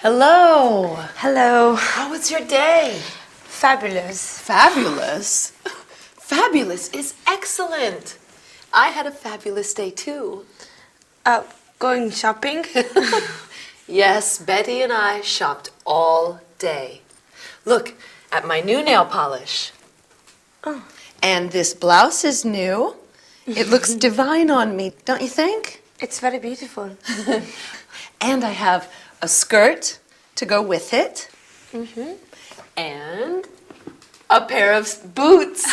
Hello. Hello. How was your day? Fabulous. Fabulous. Fabulous is excellent. I had a fabulous day too. Going shopping? Yes, Betty and I shopped all day. Look at my new nail polish. Oh. And this blouse is new. It looks divine on me, don't you think? It's very beautiful. And I have a skirt to go with it. Mm-hmm. And a pair of boots.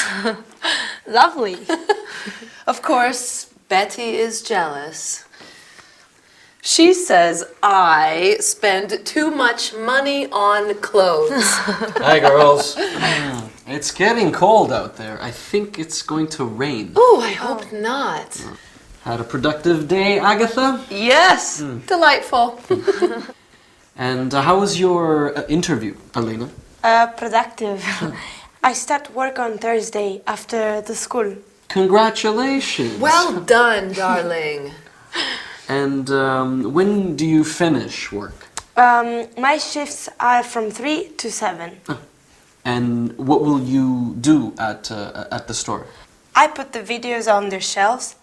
Lovely. Of course, Betty is jealous. She says I spend too much money on clothes. Hi, girls. It's getting cold out there. I think it's going to rain. Oh, I hope not. Had a productive day, Agatha? Yes, delightful. And how was your interview, Elena? Productive. I start work on Thursday after the school. Congratulations. Well done, darling. And when do you finish work? My shifts are from 3 to 7. And what will you do at the store? I put the videos on their shelves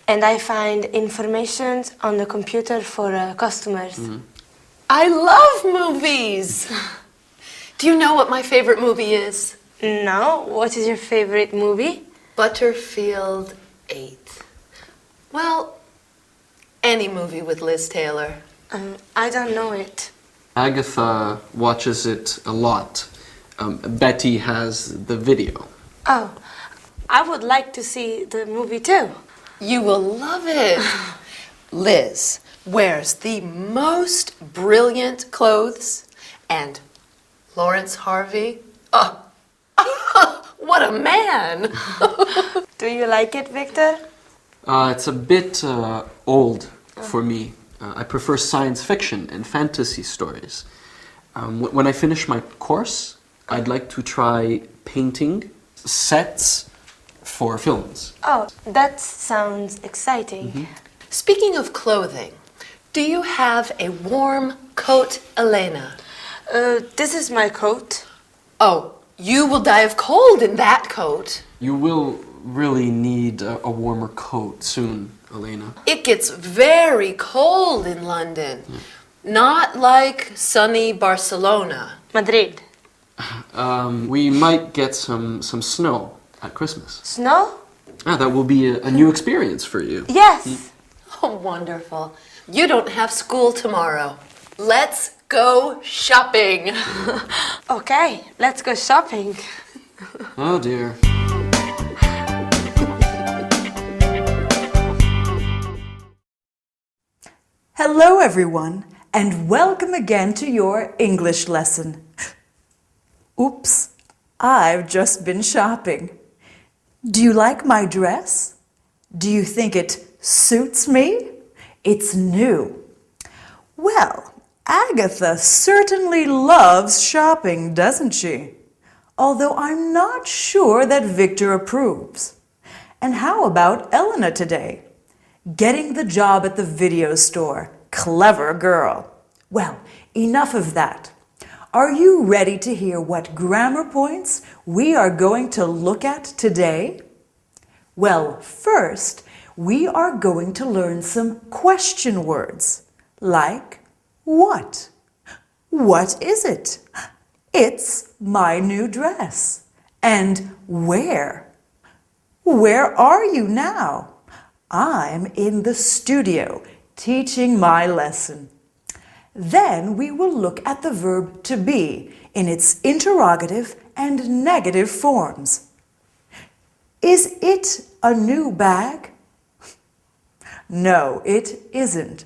and I find information on the computer for customers. I love movies. Do you know what my favorite movie is? No, what is your favorite movie? Butterfield 8. Well, any movie with Liz Taylor. I don't know it. Agatha watches it a lot. Betty has the video. Oh, I would like to see the movie too. You will love it. Liz wears the most brilliant clothes, and Lawrence Harvey, what a man! Do you like it, Victor? It's a bit old for me. I prefer science fiction and fantasy stories. When I finish my course, I'd like to try painting sets for films. Oh, that sounds exciting. Speaking of clothing, do you have a warm coat, Elena? This is my coat. Oh, you will die of cold in that coat. You will really need a warmer coat soon, Elena. It gets very cold in London. Not like sunny Barcelona. Madrid. We might get some snow at Christmas. Snow? That will be a new experience for you. Yes. Oh, wonderful. You don't have school tomorrow. Let's go shopping. Okay, let's go shopping. Oh dear. Hello everyone, and welcome again to your English lesson. Oops, I've just been shopping. Do you like my dress? Do you think it suits me? It's new. Well, Agatha certainly loves shopping, doesn't she? Although I'm not sure that Victor approves. And how about Elena today? Getting the job at the video store. Clever girl. Well, enough of that. Are you ready to hear what grammar points we are going to look at today? Well, first, we are going to learn some question words, like what? What is it? It's my new dress. And where? Where are you now? I'm in the studio teaching my lesson. Then we will look at the verb to be in its interrogative and negative forms. Is it a new bag? No, it isn't.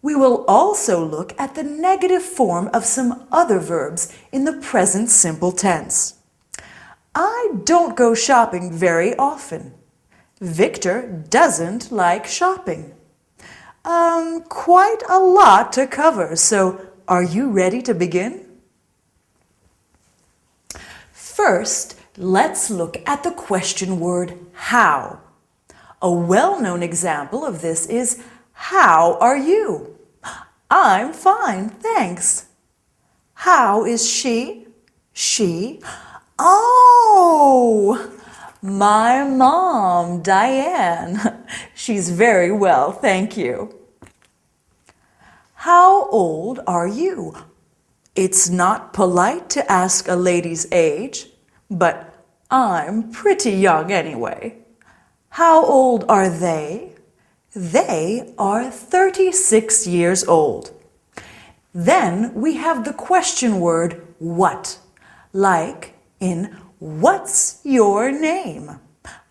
We will also look at the negative form of some other verbs in the present simple tense. I don't go shopping very often. Victor doesn't like shopping. Quite a lot to cover, so are you ready to begin? First, let's look at the question word how. A well-known example of this is, how are you? I'm fine, thanks. How is she? She? Oh, my mom, Diane. She's very well, thank you. How old are you? It's not polite to ask a lady's age, but I'm pretty young anyway. How old are they? They are 36 years old. Then we have the question word what, like in what's your name?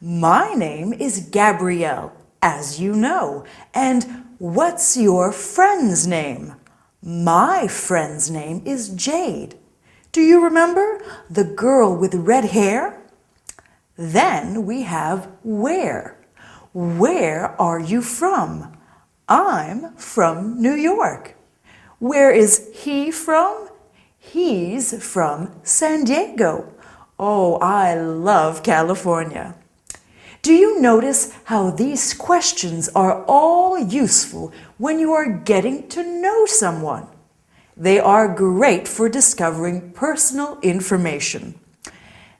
My name is Gabrielle, as you know, and what's your friend's name? My friend's name is Jade. Do you remember the girl with red hair? Then we have where. Where are you from? I'm from New York. Where is he from? He's from San Diego. Oh, I love California. Do you notice how these questions are all useful when you are getting to know someone? They are great for discovering personal information.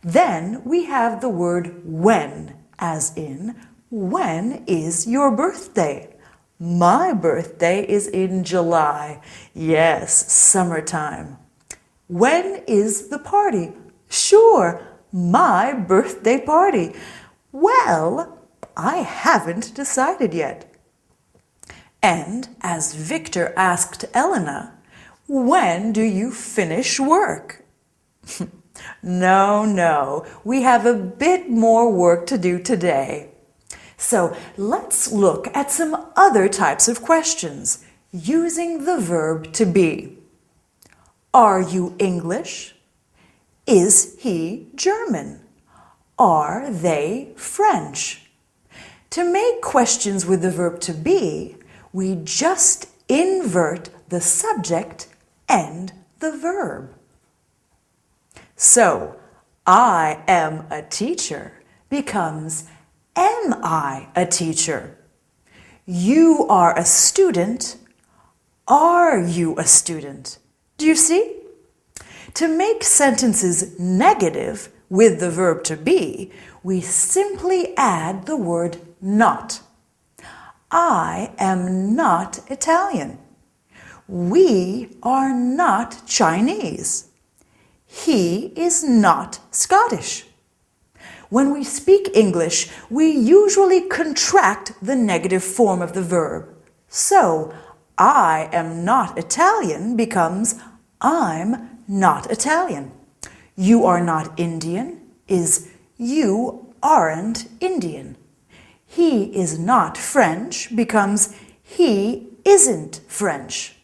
Then we have the word when, as in, when is your birthday? My birthday is in July. Yes, summertime. When is the party? Sure, my birthday party. Well, I haven't decided yet. And as Victor asked Elena, when do you finish work? No, we have a bit more work to do today. So let's look at some other types of questions using the verb to be. Are you English? Is he German? Are they French? To make questions with the verb to be, we just invert the subject and the verb. So, I am a teacher becomes am I a teacher? You are a student. Are you a student? Do you see? To make sentences negative with the verb to be, we simply add the word not. I am not Italian. We are not Chinese. He is not Scottish. When we speak English, we usually contract the negative form of the verb. So, I am not Italian becomes I'm not Italian. You are not Indian is you aren't Indian. He is not French becomes he isn't French.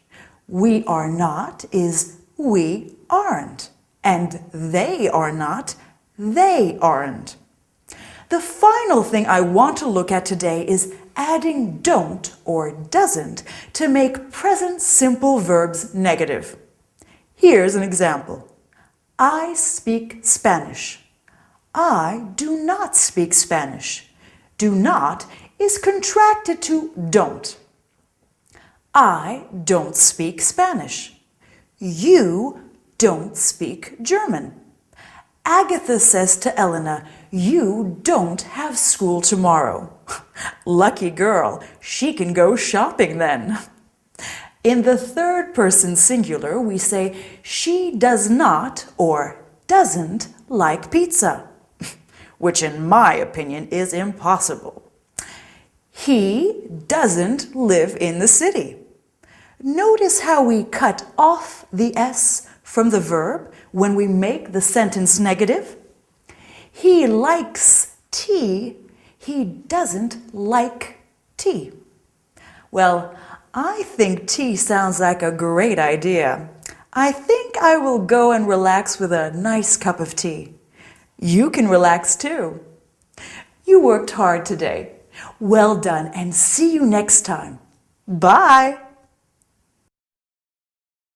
We are not is we aren't. And they are not, they aren't. The final thing I want to look at today is adding don't or doesn't to make present simple verbs negative. Here's an example. I speak Spanish. I do not speak Spanish. Do not is contracted to don't. I don't speak Spanish. You don't speak German. Agatha says to Elena, you don't have school tomorrow. Lucky girl, she can go shopping then. In the third person singular, we say she does not or doesn't like pizza, which in my opinion is impossible. He doesn't live in the city. Notice how we cut off the S from the verb when we make the sentence negative. He likes tea. He doesn't like tea. Well, I think tea sounds like a great idea. I think I will go and relax with a nice cup of tea. You can relax too. You worked hard today. Well done, and see you next time. Bye.